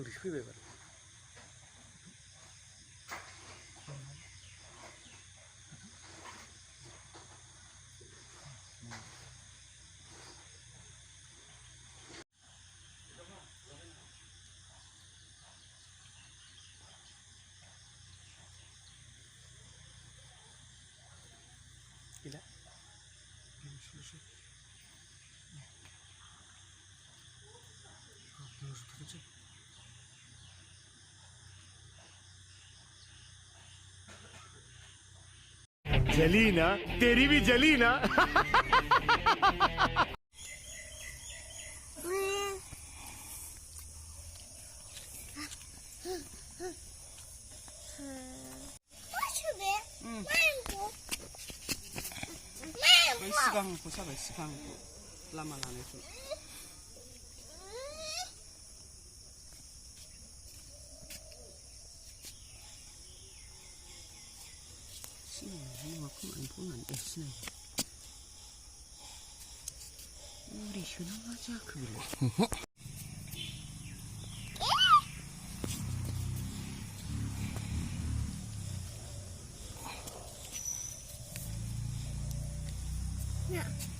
우리 흡입해 봐라. Gila. जली ना तेरी भी जली ना sigang ko sabay sigang ko lama lang ito sino 그만 보면 됐어 우리 휴양하자 그래 Yeah.